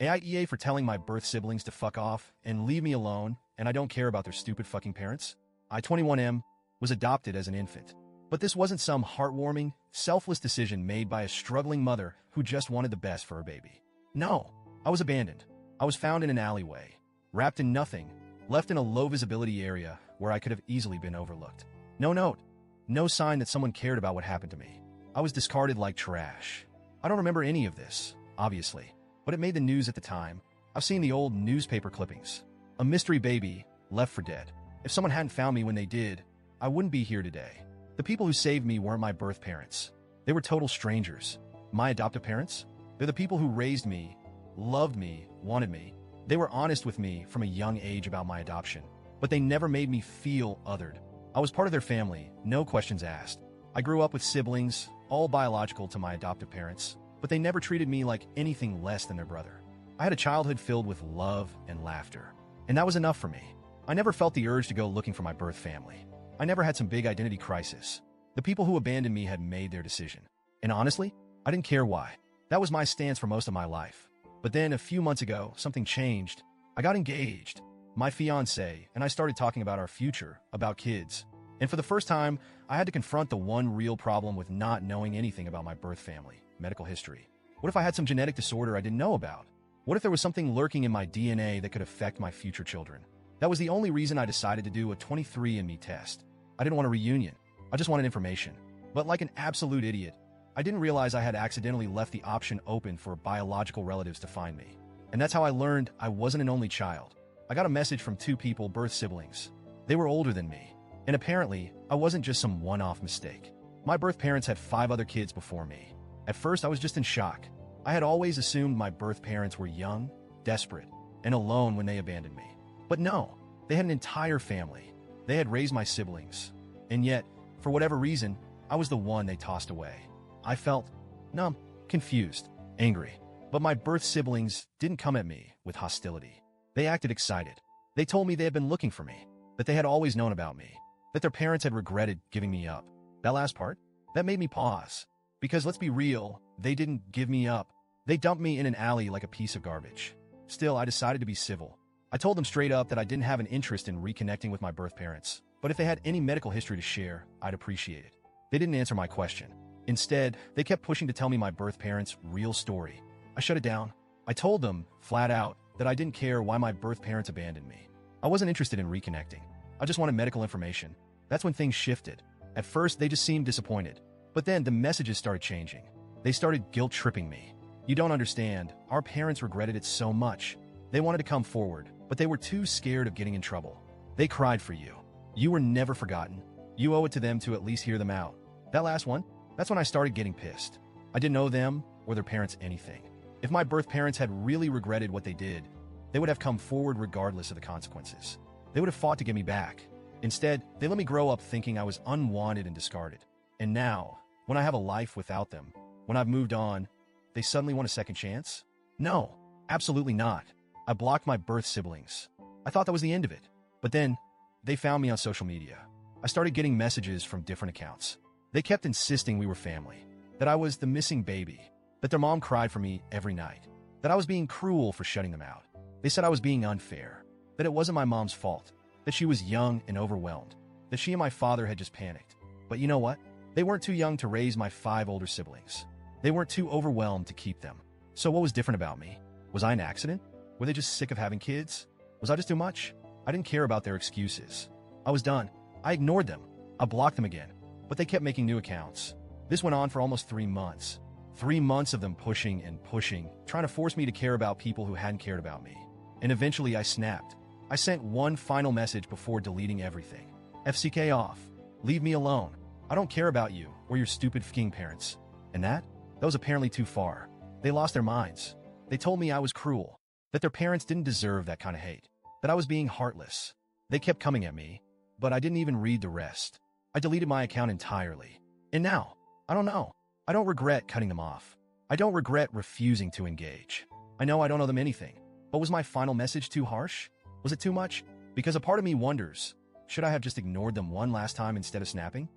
AITA for telling my birth siblings to fuck off and leave me alone, and I don't care about their stupid fucking parents. I, 21M, was adopted as an infant. But this wasn't some heartwarming, selfless decision made by a struggling mother who just wanted the best for her baby. No, I was abandoned. I was found in an alleyway, wrapped in nothing, left in a low-visibility area where I could have easily been overlooked. No note, no sign that someone cared about what happened to me. I was discarded like trash. I don't remember any of this, obviously, but it made the news at the time. I've seen the old newspaper clippings. A mystery baby, left for dead. If someone hadn't found me when they did, I wouldn't be here today. The people who saved me weren't my birth parents. They were total strangers. My adoptive parents? They're the people who raised me, loved me, wanted me. They were honest with me from a young age about my adoption, but they never made me feel othered. I was part of their family, no questions asked. I grew up with siblings, all biological to my adoptive parents, but they never treated me like anything less than their brother. I had a childhood filled with love and laughter, and that was enough for me. I never felt the urge to go looking for my birth family. I never had some big identity crisis. The people who abandoned me had made their decision. And honestly, I didn't care why. That was my stance for most of my life. But then a few months ago, something changed. I got engaged, my fiancé, and I started talking about our future, about kids. And for the first time, I had to confront the one real problem with not knowing anything about my birth family, medical history. What if I had some genetic disorder I didn't know about? What if there was something lurking in my DNA that could affect my future children? That was the only reason I decided to do a 23andMe test. I didn't want a reunion. I just wanted information. But like an absolute idiot, I didn't realize I had accidentally left the option open for biological relatives to find me. And that's how I learned I wasn't an only child. I got a message from two people, birth siblings. They were older than me. And apparently, I wasn't just some one-off mistake. My birth parents had 5 other kids before me. At first, I was just in shock. I had always assumed my birth parents were young, desperate, and alone when they abandoned me. But no, they had an entire family. They had raised my siblings. And yet, for whatever reason, I was the one they tossed away. I felt numb, confused, angry. But my birth siblings didn't come at me with hostility. They acted excited. They told me they had been looking for me, that they had always known about me, that their parents had regretted giving me up. That last part, that made me pause. Because let's be real, they didn't give me up. They dumped me in an alley like a piece of garbage. Still, I decided to be civil. I told them straight up that I didn't have an interest in reconnecting with my birth parents, but if they had any medical history to share, I'd appreciate it. They didn't answer my question. Instead, they kept pushing to tell me my birth parents' real story. I shut it down. I told them, flat out, that I didn't care why my birth parents abandoned me. I wasn't interested in reconnecting. I just wanted medical information. That's when things shifted. At first, they just seemed disappointed. But then the messages started changing. They started guilt-tripping me. You don't understand. Our parents regretted it so much. They wanted to come forward, but they were too scared of getting in trouble. They cried for you. You were never forgotten. You owe it to them to at least hear them out. That last one, that's when I started getting pissed. I didn't owe them or their parents anything. If my birth parents had really regretted what they did, they would have come forward regardless of the consequences. They would have fought to get me back. Instead, they let me grow up thinking I was unwanted and discarded. And now, when I have a life without them, when I've moved on, they suddenly want a second chance? No, absolutely not. I blocked my birth siblings. I thought that was the end of it. But then, they found me on social media. I started getting messages from different accounts. They kept insisting we were family, that I was the missing baby, that their mom cried for me every night, that I was being cruel for shutting them out. They said I was being unfair, that it wasn't my mom's fault, that she was young and overwhelmed, that she and my father had just panicked. But you know what? They weren't too young to raise my 5 older siblings. They weren't too overwhelmed to keep them. So what was different about me? Was I an accident? Were they just sick of having kids? Was I just too much? I didn't care about their excuses. I was done. I ignored them. I blocked them again. But they kept making new accounts. This went on for almost 3 months. 3 months of them pushing and pushing, trying to force me to care about people who hadn't cared about me. And eventually I snapped. I sent one final message before deleting everything. FCK off. Leave me alone. I don't care about you or your stupid f***ing parents. And that was apparently too far. They lost their minds. They told me I was cruel, that their parents didn't deserve that kind of hate, that I was being heartless. They kept coming at me, but I didn't even read the rest. I deleted my account entirely. And now, I don't know. I don't regret cutting them off. I don't regret refusing to engage. I know I don't owe them anything, but was my final message too harsh? Was it too much? Because a part of me wonders, should I have just ignored them one last time instead of snapping?